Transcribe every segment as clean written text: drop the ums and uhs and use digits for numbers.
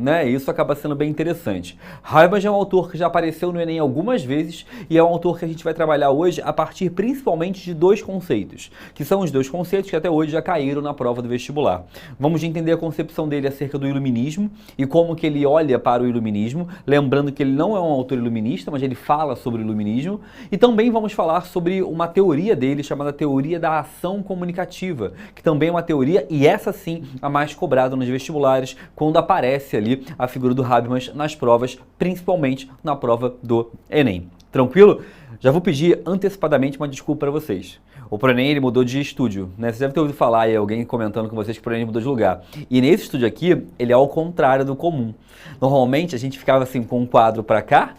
né? Isso acaba sendo bem interessante. Habermas é um autor que já apareceu no Enem algumas vezes e é um autor que a gente vai trabalhar hoje a partir principalmente de dois conceitos, que são os dois conceitos que até hoje já caíram na prova do vestibular. Vamos entender a concepção dele acerca do iluminismo e como que ele olha para o iluminismo, lembrando que ele não é um autor iluminista, mas ele fala sobre o iluminismo, e também vamos falar sobre uma teoria dele chamada teoria da ação comunicativa, que também é uma teoria, e essa sim, a mais cobrada nos vestibulares, quando aparece ali a figura do Habermas nas provas, principalmente na prova do Enem. Tranquilo? Já vou pedir antecipadamente uma desculpa para vocês. O ProEnem ele mudou de estúdio, né? Vocês devem ter ouvido falar aí, alguém comentando com vocês que o ProEnem mudou de lugar. E nesse estúdio aqui, ele é ao contrário do comum. Normalmente a gente ficava assim com um quadro para cá,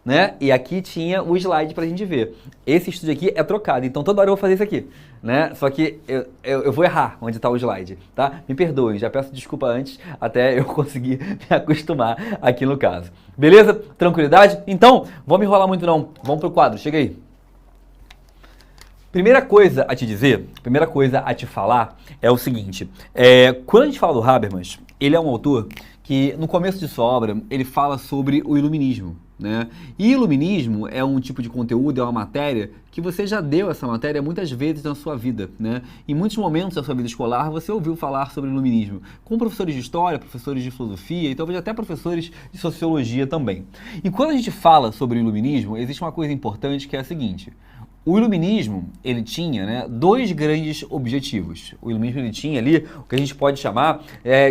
né? E aqui tinha o slide pra gente ver. Esse estúdio aqui é trocado, então toda hora eu vou fazer isso aqui, né? Só que eu vou errar onde está o slide, tá? Me perdoem, já peço desculpa antes, até eu conseguir me acostumar aqui no caso. Beleza? Tranquilidade? Então, vamos enrolar muito não. Vamos pro quadro, chega aí. Primeira coisa a te dizer, primeira coisa a te falar é o seguinte, quando a gente fala do Habermas, ele é um autor que no começo de sua obra, ele fala sobre o iluminismo, né? E iluminismo é um tipo de conteúdo, é uma matéria que você já deu essa matéria muitas vezes na sua vida, né? Em muitos momentos da sua vida escolar você ouviu falar sobre iluminismo, com professores de história, professores de filosofia e talvez até professores de sociologia também. E quando a gente fala sobre o iluminismo, existe uma coisa importante que é a seguinte: o iluminismo, ele tinha, né, dois grandes objetivos. O iluminismo ele tinha ali o que a gente pode chamar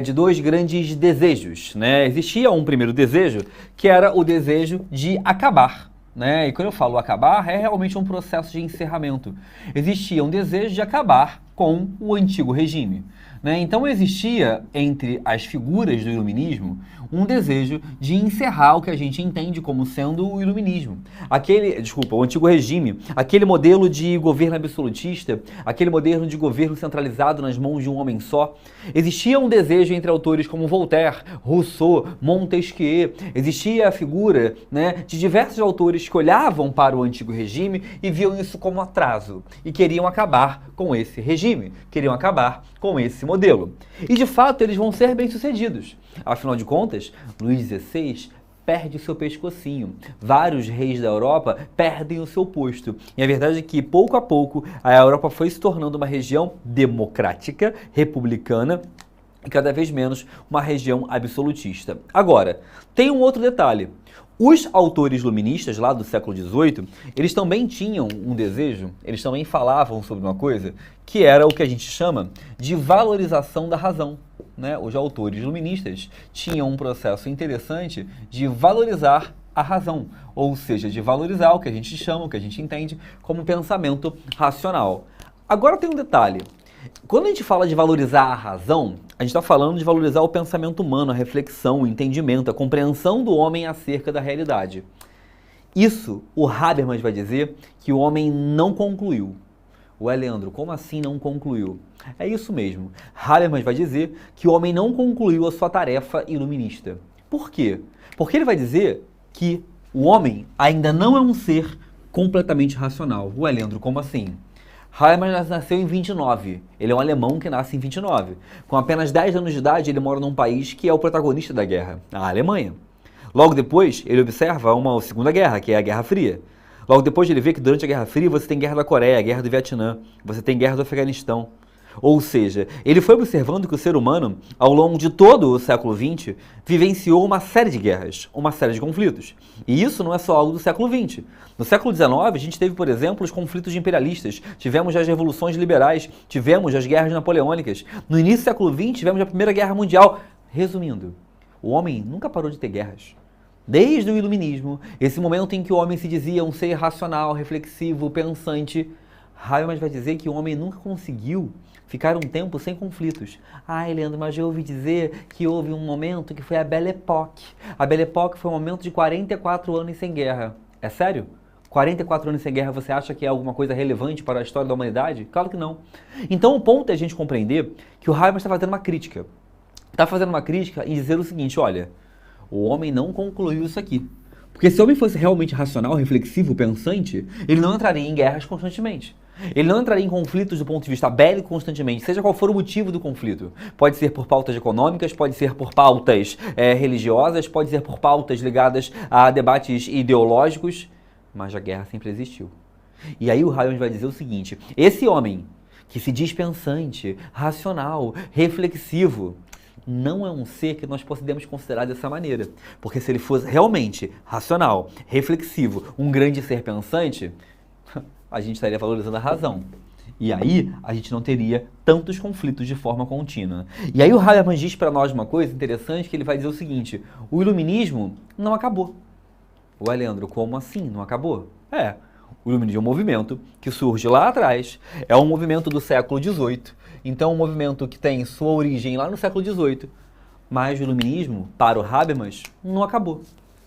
de dois grandes desejos, né? Existia um primeiro desejo, que era o desejo de acabar, né? E quando eu falo acabar, é realmente um processo de encerramento. Existia um desejo de acabar com o antigo regime, né? Então existia entre as figuras do iluminismo um desejo de encerrar o que a gente entende como sendo o iluminismo. O antigo regime, aquele modelo de governo absolutista, aquele modelo de governo centralizado nas mãos de um homem só. Existia um desejo entre autores como Voltaire, Rousseau, Montesquieu. Existia a figura, né, de diversos autores que olhavam para o antigo regime e viam isso como atraso e queriam acabar com esse regime, queriam acabar com esse modelo. E de fato eles vão ser bem-sucedidos. Afinal de contas, Luís XVI perde o seu pescocinho. Vários reis da Europa perdem o seu posto. E a verdade é que, pouco a pouco, a Europa foi se tornando uma região democrática, republicana, e cada vez menos uma região absolutista. Agora, tem um outro detalhe. Os autores iluministas lá do século XVIII, eles também tinham um desejo, eles também falavam sobre uma coisa, que era o que a gente chama de valorização da razão, né? Os autores iluministas tinham um processo interessante de valorizar a razão, ou seja, de valorizar o que a gente chama, o que a gente entende como pensamento racional. Agora tem um detalhe. Quando a gente fala de valorizar a razão, a gente está falando de valorizar o pensamento humano, a reflexão, o entendimento, a compreensão do homem acerca da realidade. Isso, o Habermas vai dizer que o homem não concluiu. Ué, Leandro, como assim não concluiu? É isso mesmo. Habermas vai dizer que o homem não concluiu a sua tarefa iluminista. Por quê? Porque ele vai dizer que o homem ainda não é um ser completamente racional. Ué, Leandro, como assim? Habermas nasceu em 29. Ele é um alemão que nasce em 29. Com apenas 10 anos de idade, ele mora num país que é o protagonista da guerra, a Alemanha. Logo depois, ele observa uma segunda guerra, que é a Guerra Fria. Logo depois, ele vê que durante a Guerra Fria você tem guerra da Coreia, guerra do Vietnã, você tem guerra do Afeganistão. Ou seja, ele foi observando que o ser humano, ao longo de todo o século XX, vivenciou uma série de guerras, uma série de conflitos. E isso não é só algo do século XX. No século XIX, a gente teve, por exemplo, os conflitos imperialistas, tivemos as revoluções liberais, tivemos as guerras napoleônicas. No início do século XX, tivemos a Primeira Guerra Mundial. Resumindo, o homem nunca parou de ter guerras. Desde o iluminismo, esse momento em que o homem se dizia um ser racional, reflexivo, pensante, Habermas vai dizer que o homem nunca conseguiu ficar um tempo sem conflitos. Ai, Leandro, mas eu ouvi dizer que houve um momento que foi a Belle Époque. A Belle Époque foi um momento de 44 anos sem guerra. É sério? 44 anos sem guerra, você acha que é alguma coisa relevante para a história da humanidade? Claro que não. Então o ponto é a gente compreender que o Habermas está fazendo uma crítica. Está fazendo uma crítica em dizer o seguinte, olha, o homem não concluiu isso aqui. Porque se o homem fosse realmente racional, reflexivo, pensante, ele não entraria em guerras constantemente. Ele não entraria em conflitos do ponto de vista bélico constantemente, seja qual for o motivo do conflito. Pode ser por pautas econômicas, pode ser por pautas religiosas, pode ser por pautas ligadas a debates ideológicos, mas a guerra sempre existiu. E aí o Habermas vai dizer o seguinte: esse homem que se diz pensante, racional, reflexivo, não é um ser que nós podemos considerar dessa maneira. Porque se ele fosse realmente racional, reflexivo, um grande ser pensante, a gente estaria valorizando a razão. E aí a gente não teria tantos conflitos de forma contínua. E aí o Habermas diz para nós uma coisa interessante, que ele vai dizer o seguinte: o iluminismo não acabou. Ué, Leandro, como assim? Não acabou? O iluminismo é um movimento que surge lá atrás, é um movimento do século XVIII, então um movimento que tem sua origem lá no século XVIII, mas o iluminismo, para o Habermas, não acabou.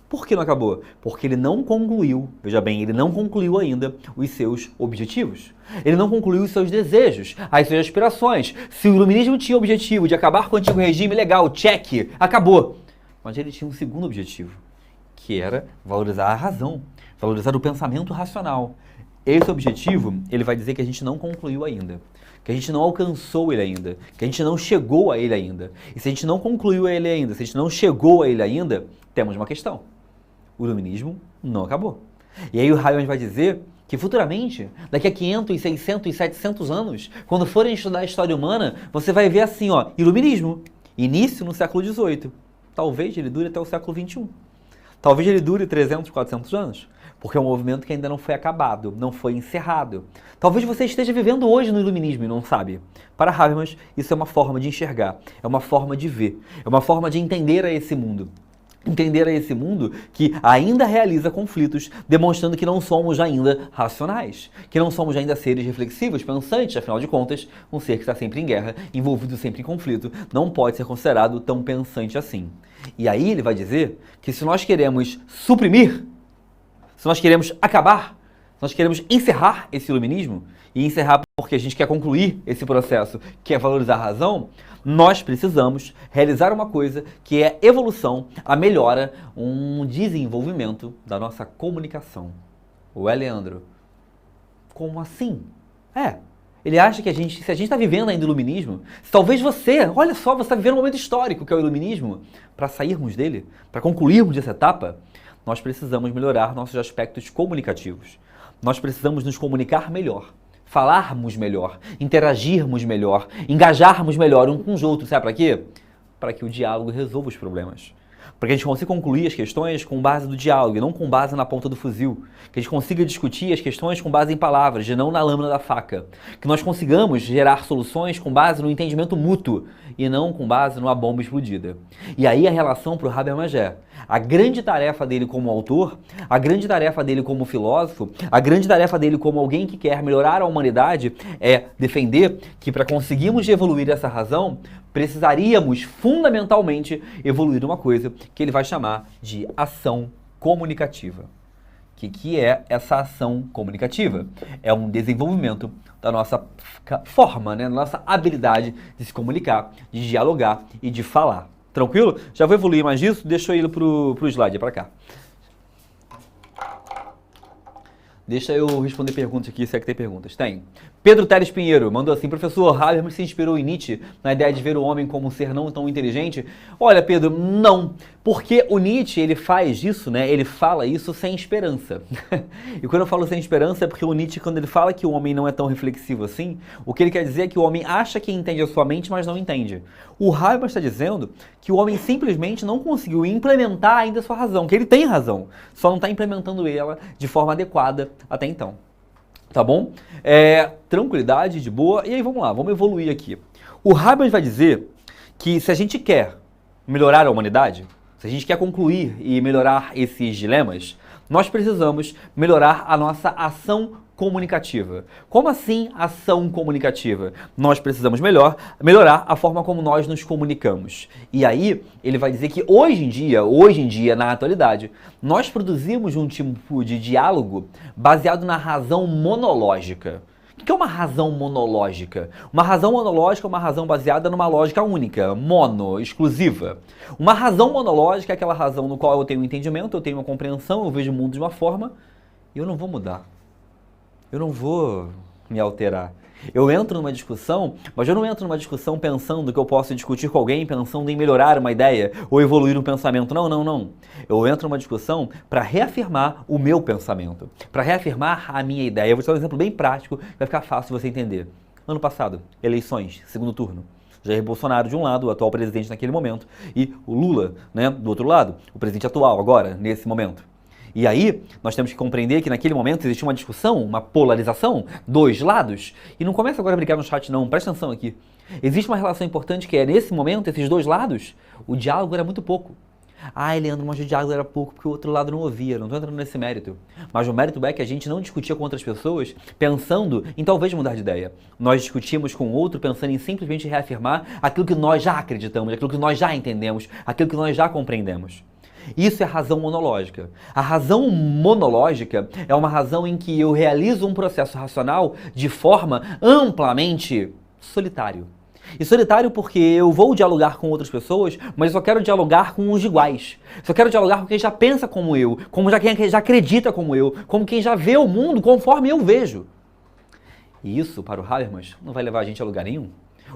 Por que não acabou? Porque ele não concluiu, veja bem, ele não concluiu ainda os seus objetivos. Ele não concluiu os seus desejos, as suas aspirações. Se o iluminismo tinha o objetivo de acabar com o antigo regime, legal, check, acabou. Mas ele tinha um segundo objetivo, que era valorizar a razão, valorizar o pensamento racional. Esse objetivo, ele vai dizer que a gente não concluiu ainda, que a gente não alcançou ele ainda, que a gente não chegou a ele ainda. E se a gente não concluiu ele ainda, se a gente não chegou a ele ainda, temos uma questão. O iluminismo não acabou. E aí o Habermas vai dizer que futuramente, daqui a 500, 600, 700 anos, quando forem estudar a história humana, você vai ver assim, ó, iluminismo, início no século XVIII. Talvez ele dure até o século XXI. Talvez ele dure 300, 400 anos, porque é um movimento que ainda não foi acabado, não foi encerrado. Talvez você esteja vivendo hoje no iluminismo e não sabe. Para Habermas, isso é uma forma de enxergar, é uma forma de ver, é uma forma de entender a esse mundo. Entender a esse mundo que ainda realiza conflitos, demonstrando que não somos ainda racionais, que não somos ainda seres reflexivos, pensantes. Afinal de contas, um ser que está sempre em guerra, envolvido sempre em conflito, não pode ser considerado tão pensante assim. E aí ele vai dizer que se nós queremos suprimir, se nós queremos acabar, se nós queremos encerrar esse iluminismo, e encerrar porque a gente quer concluir esse processo, que é valorizar a razão, nós precisamos realizar uma coisa que é evolução, a melhora, um desenvolvimento da nossa comunicação. Ué, Leandro, como assim? Ele acha que se a gente está vivendo ainda o iluminismo, se talvez você, olha só, você está vivendo um momento histórico que é o iluminismo, para sairmos dele, para concluirmos essa etapa, nós precisamos melhorar nossos aspectos comunicativos. Nós precisamos nos comunicar melhor, falarmos melhor, interagirmos melhor, engajarmos melhor uns com os outros. Sabe para quê? Para que o diálogo resolva os problemas. Para que a gente consiga concluir as questões com base no diálogo e não com base na ponta do fuzil. Que a gente consiga discutir as questões com base em palavras e não na lâmina da faca. Que nós consigamos gerar soluções com base no entendimento mútuo e não com base numa bomba explodida. E aí a relação para o Habermas é: a grande tarefa dele como autor, a grande tarefa dele como filósofo, a grande tarefa dele como alguém que quer melhorar a humanidade é defender que para conseguirmos evoluir essa razão, precisaríamos fundamentalmente evoluir uma coisa que ele vai chamar de ação comunicativa. O que é essa ação comunicativa? É um desenvolvimento da nossa forma, da nossa habilidade de se comunicar, de dialogar e de falar. Tranquilo? Já vou evoluir mais disso, deixa eu ir pro slide, para cá. Deixa eu responder perguntas aqui, se é que tem perguntas. Tem. Pedro Teres Pinheiro mandou assim: professor, Habermas se inspirou em Nietzsche na ideia de ver o homem como um ser não tão inteligente? Olha, Pedro, não. Porque o Nietzsche, ele faz isso, ele fala isso sem esperança. E quando eu falo sem esperança é porque o Nietzsche, quando ele fala que o homem não é tão reflexivo assim, o que ele quer dizer é que o homem acha que entende a sua mente, mas não entende. O Habermas está dizendo que o homem simplesmente não conseguiu implementar ainda a sua razão, que ele tem razão, só não está implementando ela de forma adequada até então. Tá bom? Tranquilidade, de boa. E aí vamos lá, vamos evoluir aqui. O Habermas vai dizer que se a gente quer melhorar a humanidade, se a gente quer concluir e melhorar esses dilemas, nós precisamos melhorar a nossa ação comunicativa. Como assim ação comunicativa? Nós precisamos melhorar a forma como nós nos comunicamos. E aí ele vai dizer que hoje em dia, na atualidade, nós produzimos um tipo de diálogo baseado na razão monológica. O que é uma razão monológica? Uma razão monológica é uma razão baseada numa lógica única, exclusiva. Uma razão monológica é aquela razão no qual eu tenho um entendimento, eu tenho uma compreensão, eu vejo o mundo de uma forma e eu não vou mudar. Eu não vou me alterar. Eu entro numa discussão, mas eu não entro numa discussão pensando que eu posso discutir com alguém, pensando em melhorar uma ideia ou evoluir um pensamento. Não, não, não. Eu entro numa discussão para reafirmar o meu pensamento, para reafirmar a minha ideia. Eu vou te dar um exemplo bem prático, vai ficar fácil de você entender. Ano passado, eleições, segundo turno. Jair Bolsonaro de um lado, o atual presidente naquele momento, e o Lula, né, do outro lado, o presidente atual agora, nesse momento. E aí, nós temos que compreender que naquele momento existia uma discussão, uma polarização, dois lados. E não começa agora a brigar no chat não, presta atenção aqui. Existe uma relação importante que é, nesse momento, esses dois lados, o diálogo era muito pouco. Ah, Leandro, mas o diálogo era pouco porque o outro lado não ouvia, não estou entrando nesse mérito. Mas o mérito é que a gente não discutia com outras pessoas pensando em talvez mudar de ideia. Nós discutíamos com o outro pensando em simplesmente reafirmar aquilo que nós já acreditamos, aquilo que nós já entendemos, aquilo que nós já compreendemos. Isso é razão monológica. A razão monológica é uma razão em que eu realizo um processo racional de forma amplamente solitário. E solitário porque eu vou dialogar com outras pessoas, mas eu só quero dialogar com os iguais. Só quero dialogar com quem já pensa como eu, quem já acredita como eu, como quem já vê o mundo conforme eu vejo. E isso, para o Habermas, não vai levar a gente a lugar nenhum.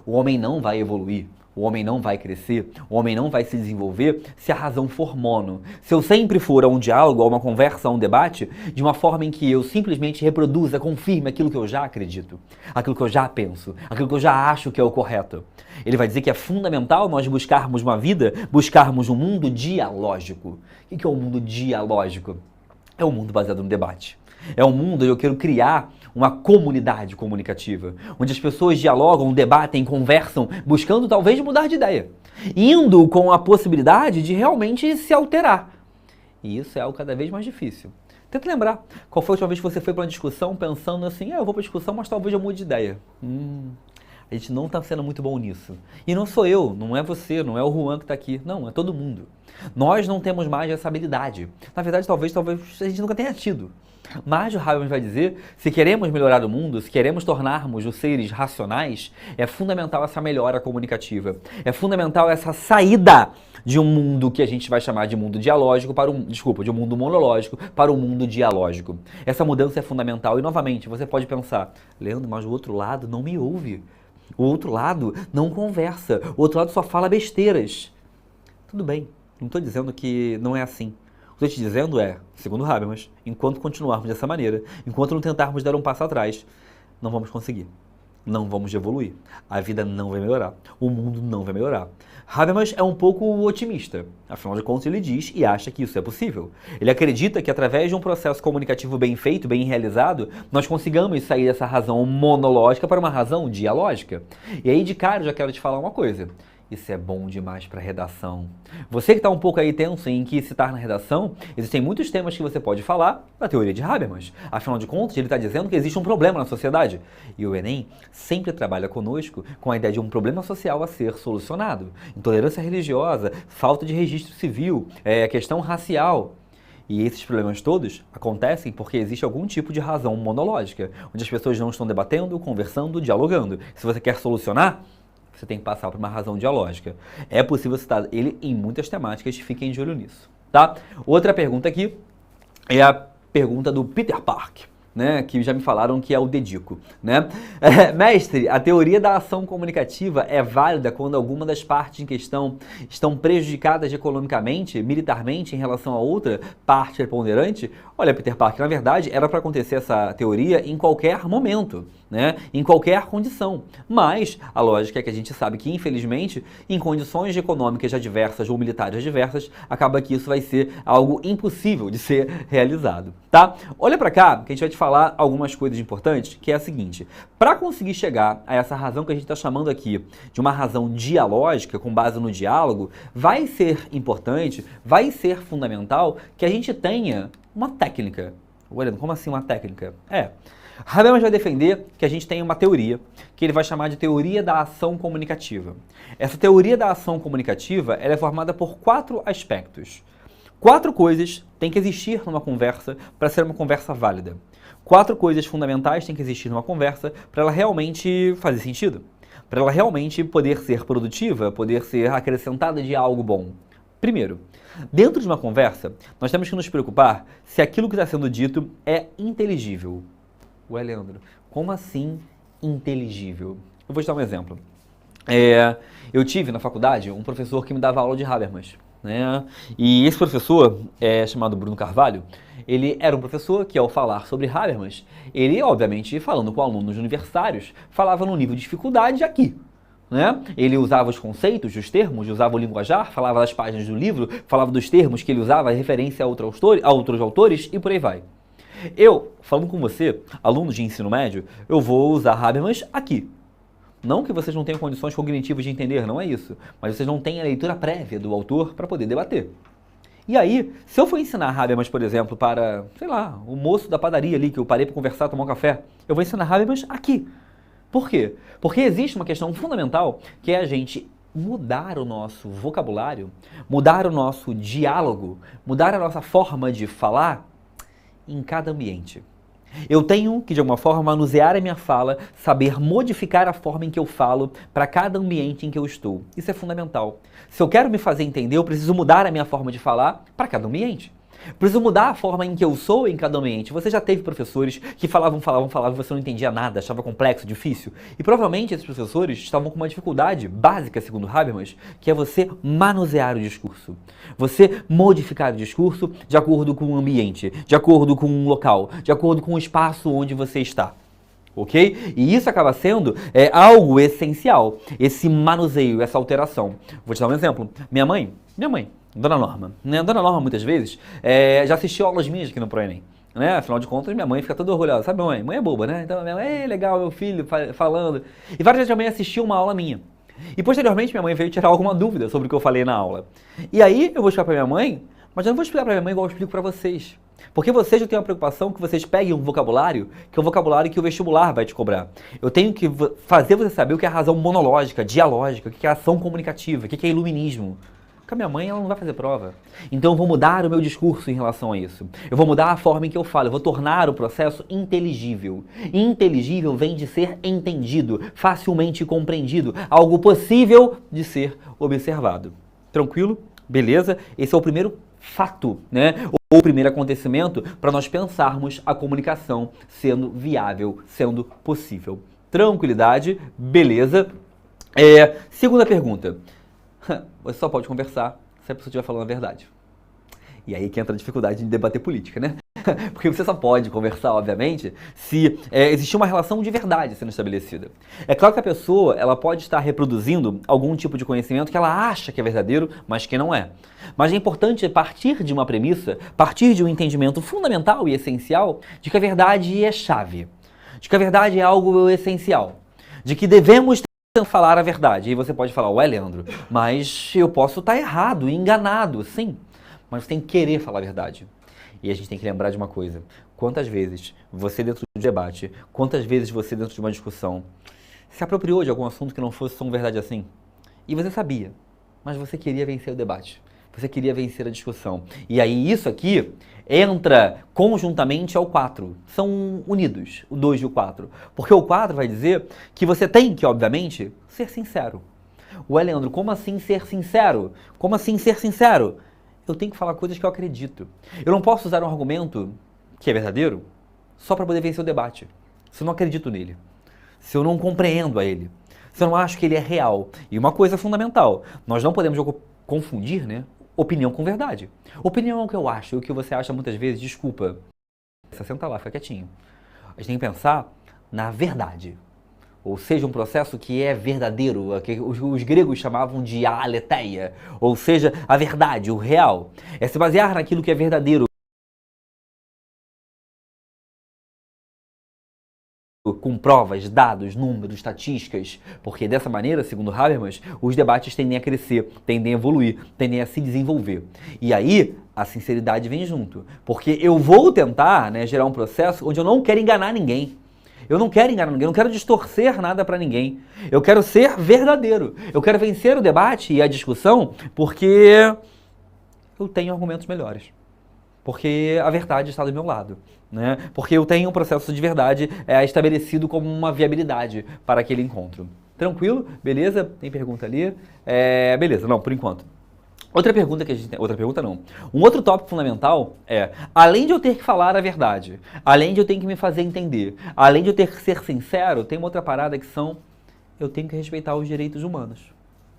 O homem não vai evoluir. O homem não vai crescer, o homem não vai se desenvolver se a razão for mono. Se eu sempre for a um diálogo, a uma conversa, a um debate, de uma forma em que eu simplesmente reproduza, confirme aquilo que eu já acredito, aquilo que eu já penso, aquilo que eu já acho que é o correto. Ele vai dizer que é fundamental nós buscarmos uma vida, buscarmos um mundo dialógico. O que é o mundo dialógico? É um mundo baseado no debate. É um mundo onde eu quero criar uma comunidade comunicativa, onde as pessoas dialogam, debatem, conversam, buscando talvez mudar de ideia, indo com a possibilidade de realmente se alterar. E isso é algo cada vez mais difícil. Tenta lembrar, qual foi a última vez que você foi para uma discussão pensando assim, eu vou para a discussão, mas talvez eu mude de ideia. A gente não está sendo muito bom nisso. E não sou eu, não é você, não é o Juan que está aqui, não, é todo mundo. Nós não temos mais essa habilidade. Na verdade, talvez a gente nunca tenha tido. Mas o Habermas vai dizer, se queremos melhorar o mundo, se queremos tornarmos os seres racionais, é fundamental essa melhora comunicativa. É fundamental essa saída de um mundo que a gente vai chamar de mundo dialógico de um mundo monológico para um mundo dialógico. Essa mudança é fundamental e, novamente, você pode pensar, Leandro, mas o outro lado não me ouve. O outro lado não conversa. O outro lado só fala besteiras. Tudo bem, não estou dizendo que não é assim. O que eu estou te dizendo é, segundo Habermas, enquanto continuarmos dessa maneira, enquanto não tentarmos dar um passo atrás, não vamos conseguir. Não vamos evoluir. A vida não vai melhorar. O mundo não vai melhorar. Habermas é um pouco otimista. Afinal de contas, ele diz e acha que isso é possível. Ele acredita que através de um processo comunicativo bem feito, bem realizado, nós consigamos sair dessa razão monológica para uma razão dialógica. E aí, de cara, eu já quero te falar uma coisa. Isso é bom demais para redação. Você que está um pouco aí tenso em que citar na redação, existem muitos temas que você pode falar na teoria de Habermas. Afinal de contas, ele está dizendo que existe um problema na sociedade. E o Enem sempre trabalha conosco com a ideia de um problema social a ser solucionado. Intolerância religiosa, falta de registro civil, questão racial. E esses problemas todos acontecem porque existe algum tipo de razão monológica, onde as pessoas não estão debatendo, conversando, dialogando. Se você quer solucionar, você tem que passar por uma razão dialógica. É possível citar ele em muitas temáticas, fiquem de olho nisso, tá? Outra pergunta aqui é a pergunta do Peter Park, né, que já me falaram que é o dedico, né? Mestre, a teoria da ação comunicativa é válida quando alguma das partes em questão estão prejudicadas economicamente, militarmente, em relação a outra parte preponderante? Olha, Peter Parker, na verdade, era para acontecer essa teoria em qualquer momento, né? Em qualquer condição. Mas a lógica é que a gente sabe que, infelizmente, em condições econômicas adversas ou militares adversas, acaba que isso vai ser algo impossível de ser realizado, tá? Olha para cá, que a gente vai te falar algumas coisas importantes, que é a seguinte: para conseguir chegar a essa razão que a gente está chamando aqui de uma razão dialógica, com base no diálogo, vai ser importante, vai ser fundamental que a gente tenha uma técnica. Olha, como assim uma técnica? Habermas vai defender que a gente tem uma teoria, que ele vai chamar de teoria da ação comunicativa. Essa teoria da ação comunicativa ela é formada por 4 aspectos. 4 coisas têm que existir numa conversa para ser uma conversa válida. 4 coisas fundamentais têm que existir numa conversa para ela realmente fazer sentido. Para ela realmente poder ser produtiva, poder ser acrescentada de algo bom. Primeiro, dentro de uma conversa, nós temos que nos preocupar se aquilo que está sendo dito é inteligível. Ué, Leandro, como assim inteligível? Eu vou te dar um exemplo. Eu tive na faculdade um professor que me dava aula de Habermas, né? E esse professor, chamado Bruno Carvalho, ele era um professor que, ao falar sobre Habermas, ele, obviamente, falando com alunos universitários, falava no nível de dificuldade aqui, né? Ele usava os conceitos, os termos, usava o linguajar, falava das páginas do livro, falava dos termos que ele usava, referência a outros autores e por aí vai. Eu, falando com você, aluno de ensino médio, eu vou usar Habermas aqui. Não que vocês não tenham condições cognitivas de entender, não é isso. Mas vocês não têm a leitura prévia do autor para poder debater. E aí, se eu for ensinar Habermas, por exemplo, para, sei lá, o moço da padaria ali que eu parei para conversar, tomar um café, eu vou ensinar Habermas aqui. Por quê? Porque existe uma questão fundamental que é a gente mudar o nosso vocabulário, mudar o nosso diálogo, mudar a nossa forma de falar em cada ambiente. Eu tenho que, de alguma forma, manusear a minha fala, saber modificar a forma em que eu falo para cada ambiente em que eu estou. Isso é fundamental. Se eu quero me fazer entender, eu preciso mudar a minha forma de falar para cada ambiente. Preciso mudar a forma em que eu sou em cada ambiente. Você já teve professores que falavam e você não entendia nada, achava complexo, difícil. E provavelmente esses professores estavam com uma dificuldade básica, segundo Habermas, que é você manusear o discurso. Você modificar o discurso de acordo com o ambiente, de acordo com o local, de acordo com o espaço onde você está. Ok? E isso acaba sendo algo essencial, esse manuseio, essa alteração. Vou te dar um exemplo. Minha mãe, Dona Norma, né? Dona Norma muitas vezes já assistiu aulas minhas aqui no ProEnem, né? Afinal de contas, minha mãe fica toda orgulhosa. Sabe, mãe? Mãe é boba, né? Então, minha mãe, legal, meu filho falando. E várias vezes a mãe assistiu uma aula minha. E posteriormente minha mãe veio tirar alguma dúvida sobre o que eu falei na aula. E aí eu vou explicar pra minha mãe, mas eu não vou explicar pra minha mãe igual eu explico pra vocês. Porque vocês já têm uma preocupação que vocês peguem um vocabulário, que é o vocabulário que o vestibular vai te cobrar. Eu tenho que fazer você saber o que é a razão monológica, dialógica, o que é a ação comunicativa, o que é iluminismo. Com a minha mãe, ela não vai fazer prova. Então eu vou mudar o meu discurso em relação a isso. Eu vou mudar a forma em que eu falo, eu vou tornar o processo inteligível. Inteligível vem de ser entendido, facilmente compreendido, algo possível de ser observado. Tranquilo? Beleza? Esse é o primeiro fato, né? Ou o primeiro acontecimento para nós pensarmos a comunicação sendo viável, sendo possível. Tranquilidade, beleza. Segunda pergunta. Você só pode conversar se a pessoa estiver falando a verdade. E aí que entra a dificuldade de debater política, né? Porque você só pode conversar, obviamente, se existir uma relação de verdade sendo estabelecida. É claro que a pessoa ela pode estar reproduzindo algum tipo de conhecimento que ela acha que é verdadeiro, mas que não é. Mas é importante partir de uma premissa, partir de um entendimento fundamental e essencial de que a verdade é chave, de que a verdade é algo essencial, de que devemos falar a verdade. E você pode falar, ué, Leandro, mas eu posso estar errado, enganado, sim. Mas você tem que querer falar a verdade. E a gente tem que lembrar de uma coisa. Quantas vezes você dentro de um debate, quantas vezes você dentro de uma discussão, se apropriou de algum assunto que não fosse tão verdade assim? E você sabia, mas você queria vencer o debate. Você queria vencer a discussão. E aí isso aqui entra conjuntamente ao 4. São unidos, o 2 e o 4. Porque o 4 vai dizer que você tem que, obviamente, ser sincero. Ué, Leandro, como assim ser sincero? Como assim ser sincero? Eu tenho que falar coisas que eu acredito. Eu não posso usar um argumento que é verdadeiro só para poder vencer o debate. Se eu não acredito nele. Se eu não compreendo a ele. Se eu não acho que ele é real. E uma coisa fundamental, nós não podemos confundir, né, opinião com verdade. Opinião é o que eu acho, e o que você acha muitas vezes, desculpa. Senta lá, fica quietinho. A gente tem que pensar na verdade. Ou seja, um processo que é verdadeiro, que os gregos chamavam de aletheia. Ou seja, a verdade, o real. É se basear naquilo que é verdadeiro. Com provas, dados, números, estatísticas, porque dessa maneira, segundo Habermas, os debates tendem a crescer, tendem a evoluir, tendem a se desenvolver. E aí, a sinceridade vem junto, porque eu vou tentar, né, gerar um processo onde eu não quero enganar ninguém. Eu não quero enganar ninguém, eu não quero distorcer nada para ninguém. Eu quero ser verdadeiro. Eu quero vencer o debate e a discussão porque eu tenho argumentos melhores. Porque a verdade está do meu lado, né? Porque eu tenho um processo de verdade estabelecido como uma viabilidade para aquele encontro. Tranquilo? Beleza? Tem pergunta ali? Beleza, não, por enquanto. Outra pergunta que a gente tem, outra pergunta não. Um outro tópico fundamental é, além de eu ter que falar a verdade, além de eu ter que me fazer entender, além de eu ter que ser sincero, tem uma outra parada que são, eu tenho que respeitar os direitos humanos.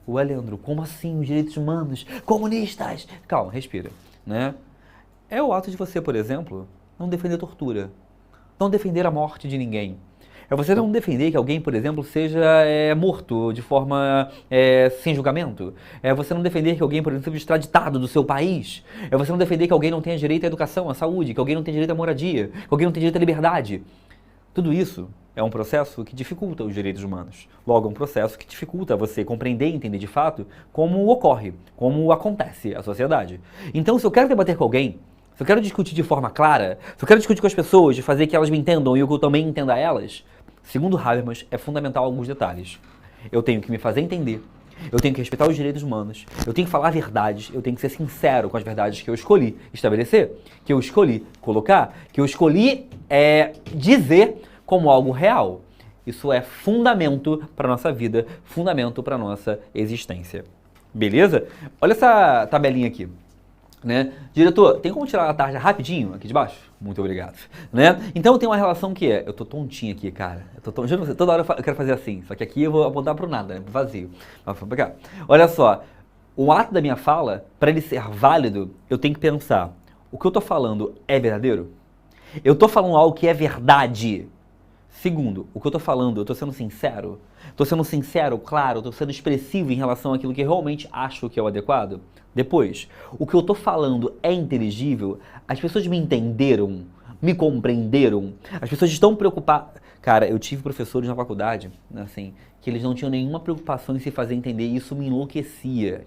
Ué, Leandro, como assim os direitos humanos? Comunistas! Calma, respira, né? É o ato de você, por exemplo, não defender tortura, não defender a morte de ninguém. É você não defender que alguém, por exemplo, seja morto de forma sem julgamento. É você não defender que alguém, por exemplo, seja extraditado do seu país. É você não defender que alguém não tenha direito à educação, à saúde, que alguém não tenha direito à moradia, que alguém não tenha direito à liberdade. Tudo isso é um processo que dificulta os direitos humanos. Logo, é um processo que dificulta você compreender e entender de fato como ocorre, como acontece a sociedade. Então, se eu quero debater com alguém, se eu quero discutir de forma clara, se eu quero discutir com as pessoas, de fazer que elas me entendam e eu também entenda elas, segundo Habermas, é fundamental alguns detalhes. Eu tenho que me fazer entender, eu tenho que respeitar os direitos humanos, eu tenho que falar verdades, eu tenho que ser sincero com as verdades que eu escolhi estabelecer, que eu escolhi colocar, que eu escolhi dizer como algo real. Isso é fundamento para a nossa vida, fundamento para a nossa existência. Beleza? Olha essa tabelinha aqui. Né? Diretor, tem como tirar a tarja rapidinho aqui de baixo? Muito obrigado. Né? Então tem uma relação que eu tô tontinho aqui, cara. Juro pra você, toda hora eu quero fazer assim, só que aqui eu vou apontar pro nada, né? Pro vazio. Mas vamos pra cá. Olha só, o ato da minha fala, para ele ser válido, eu tenho que pensar, o que eu tô falando é verdadeiro? Eu tô falando algo que é verdade? Segundo, o que eu tô falando, eu tô sendo sincero? Tô sendo sincero, claro, tô sendo expressivo em relação àquilo que realmente acho que é o adequado? Depois, o que eu tô falando é inteligível? As pessoas me entenderam? Me compreenderam? As pessoas estão preocupadas? Cara, eu tive professores na faculdade, assim, que eles não tinham nenhuma preocupação em se fazer entender, e isso me enlouquecia,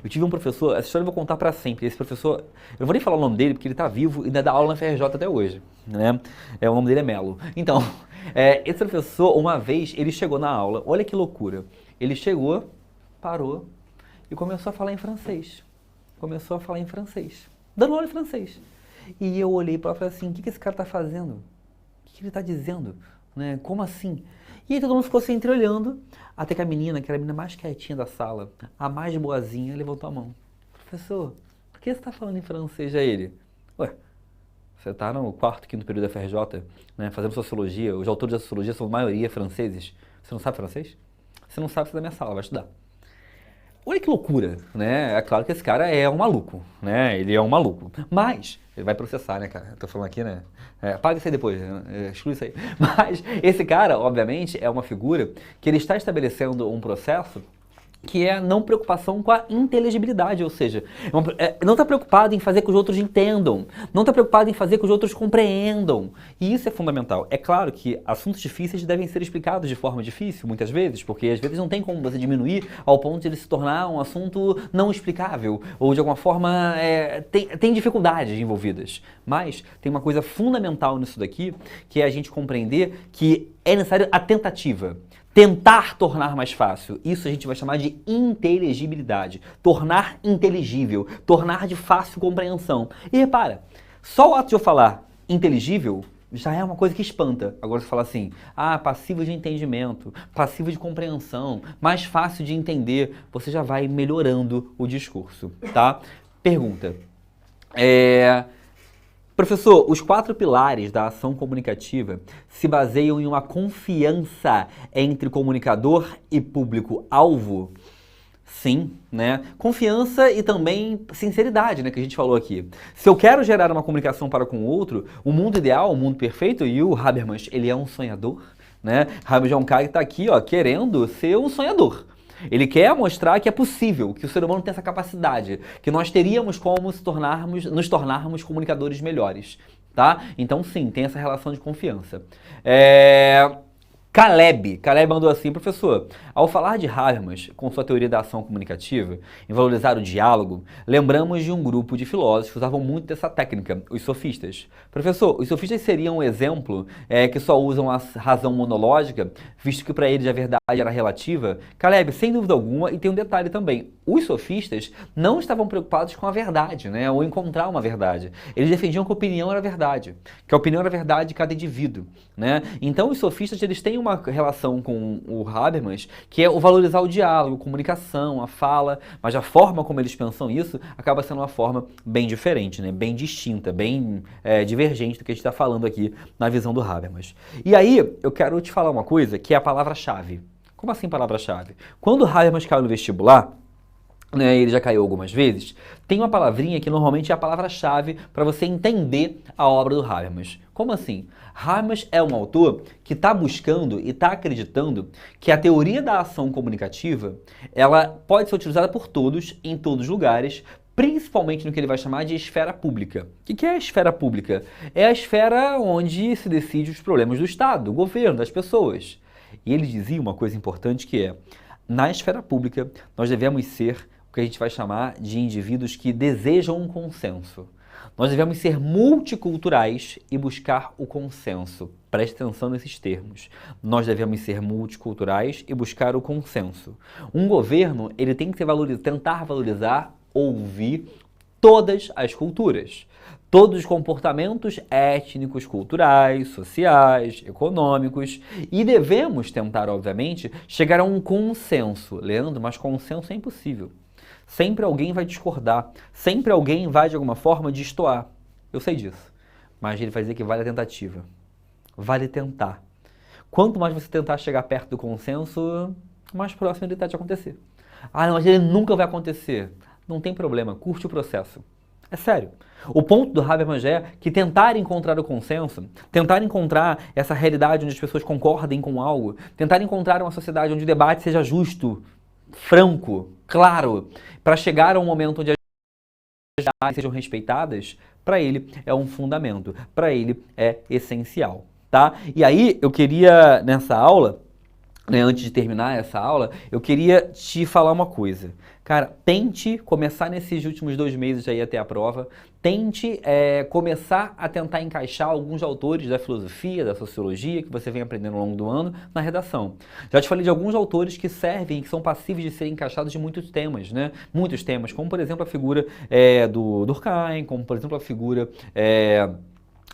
Eu tive um professor, essa história eu vou contar pra sempre, esse professor, eu não vou nem falar o nome dele, porque ele tá vivo e ainda dá aula na FRJ até hoje, né? O nome dele é Melo. Então, esse professor, uma vez, ele chegou na aula, olha que loucura, ele chegou, parou e começou a falar em francês, dando aula em francês. E eu olhei para ele e falei assim, o que esse cara tá fazendo? O que ele está dizendo? Né? Como assim? E aí todo mundo ficou se entreolhando, até que a menina, que era a menina mais quietinha da sala, a mais boazinha, levantou a mão. Professor, por que você está falando em francês a ele? Ué, você está no quarto, quinto período da FRJ, né, fazendo sociologia, os autores da sociologia são a maioria franceses. Você não sabe francês? Você não sabe, você é da minha sala, vai estudar. Olha que loucura, né? É claro que esse cara é um maluco, né? Ele é um maluco. Mas, ele vai processar, né, cara? Eu tô falando aqui, né? Paga isso aí depois, exclui isso aí. Mas, esse cara, obviamente, é uma figura que ele está estabelecendo um processo que é a não preocupação com a inteligibilidade, ou seja, não está preocupado em fazer que os outros entendam, não está preocupado em fazer que os outros compreendam. E isso é fundamental. É claro que assuntos difíceis devem ser explicados de forma difícil, muitas vezes, porque às vezes não tem como você diminuir ao ponto de ele se tornar um assunto não explicável, ou de alguma forma tem dificuldades envolvidas. Mas tem uma coisa fundamental nisso daqui, que é a gente compreender que é necessário a tentativa. Tentar tornar mais fácil. Isso a gente vai chamar de inteligibilidade. Tornar inteligível. Tornar de fácil compreensão. E repara, só o ato de eu falar inteligível já é uma coisa que espanta. Agora você fala assim, passivo de entendimento, passivo de compreensão, mais fácil de entender. Você já vai melhorando o discurso, tá? Pergunta. Professor, os 4 pilares da ação comunicativa se baseiam em uma confiança entre comunicador e público-alvo? Sim, né? Confiança e também sinceridade, né, que a gente falou aqui. Se eu quero gerar uma comunicação para com o outro, o mundo ideal, o mundo perfeito, e o Habermas, ele é um sonhador, né? Habermas é um cara que está aqui, querendo ser um sonhador. Ele quer mostrar que é possível, que o ser humano tem essa capacidade, que nós teríamos como nos tornarmos comunicadores melhores, tá? Então sim, tem essa relação de confiança. Caleb mandou assim, professor, ao falar de Habermas com sua teoria da ação comunicativa, em valorizar o diálogo, lembramos de um grupo de filósofos que usavam muito dessa técnica, os sofistas. Professor, os sofistas seriam um exemplo que só usam a razão monológica, visto que para eles a verdade era relativa? Caleb, sem dúvida alguma, e tem um detalhe também, os sofistas não estavam preocupados com a verdade, né, ou encontrar uma verdade. Eles defendiam que a opinião era verdade, que a opinião era verdade de cada indivíduo, né? Então os sofistas, eles têm uma relação com o Habermas, que é o valorizar o diálogo, a comunicação, a fala, mas a forma como eles pensam isso acaba sendo uma forma bem diferente, né? Bem distinta, bem divergente do que a gente está falando aqui na visão do Habermas. E aí, eu quero te falar uma coisa que é a palavra-chave. Como assim palavra-chave? Quando o Habermas caiu no vestibular, né, ele já caiu algumas vezes, tem uma palavrinha que normalmente é a palavra-chave para você entender a obra do Habermas. Como assim? Habermas é um autor que está buscando e está acreditando que a teoria da ação comunicativa ela pode ser utilizada por todos, em todos os lugares, principalmente no que ele vai chamar de esfera pública. O que é a esfera pública? É a esfera onde se decide os problemas do Estado, do governo, das pessoas. E ele dizia uma coisa importante que é, na esfera pública, nós devemos ser o que a gente vai chamar de indivíduos que desejam um consenso. Nós devemos ser multiculturais e buscar o consenso. Preste atenção nesses termos. Nós devemos ser multiculturais e buscar o consenso. Um governo, ele tem que tentar valorizar, ouvir todas as culturas. Todos os comportamentos étnicos, culturais, sociais, econômicos. E devemos tentar, obviamente, chegar a um consenso. Leandro, mas consenso é impossível. Sempre alguém vai discordar, sempre alguém vai de alguma forma destoar. Eu sei disso, mas ele vai dizer que vale a tentativa, vale tentar. Quanto mais você tentar chegar perto do consenso, mais próximo ele está de acontecer. Ah, não, mas ele nunca vai acontecer. Não tem problema, curte o processo. É sério. O ponto do Habermas é que tentar encontrar o consenso, tentar encontrar essa realidade onde as pessoas concordem com algo, tentar encontrar uma sociedade onde o debate seja justo, franco, claro, para chegar a um momento onde as verdades sejam respeitadas, para ele é um fundamento, para ele é essencial, tá? E aí eu queria, nessa aula, né, antes de terminar essa aula, eu queria te falar uma coisa. Cara, tente começar nesses últimos 2 meses aí até a prova, tente começar a tentar encaixar alguns autores da filosofia, da sociologia, que você vem aprendendo ao longo do ano, na redação. Já te falei de alguns autores que servem, que são passíveis de serem encaixados de muitos temas, né? Muitos temas, como por exemplo a figura do Durkheim, como por exemplo a figura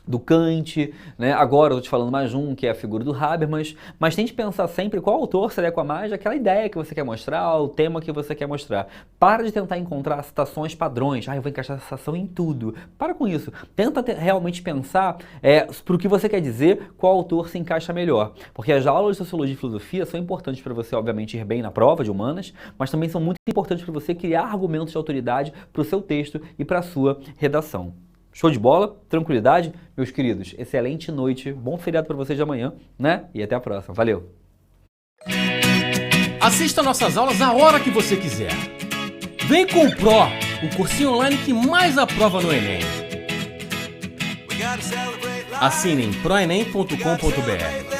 do Kant, né? Agora eu estou te falando mais um, que é a figura do Habermas, mas tente pensar sempre qual autor se adequa mais àquela ideia que você quer mostrar, ao tema que você quer mostrar. Para de tentar encontrar citações padrões, eu vou encaixar essa citação em tudo. Para com isso. Tenta realmente pensar para o que você quer dizer, qual autor se encaixa melhor. Porque as aulas de sociologia e filosofia são importantes para você, obviamente, ir bem na prova de humanas, mas também são muito importantes para você criar argumentos de autoridade para o seu texto e para a sua redação. Show de bola? Tranquilidade? Meus queridos, excelente noite, bom feriado para vocês de amanhã, né? E até a próxima. Valeu! Assista nossas aulas a hora que você quiser. Vem com o Pro, o cursinho online que mais aprova no Enem. Assinem proenem.com.br.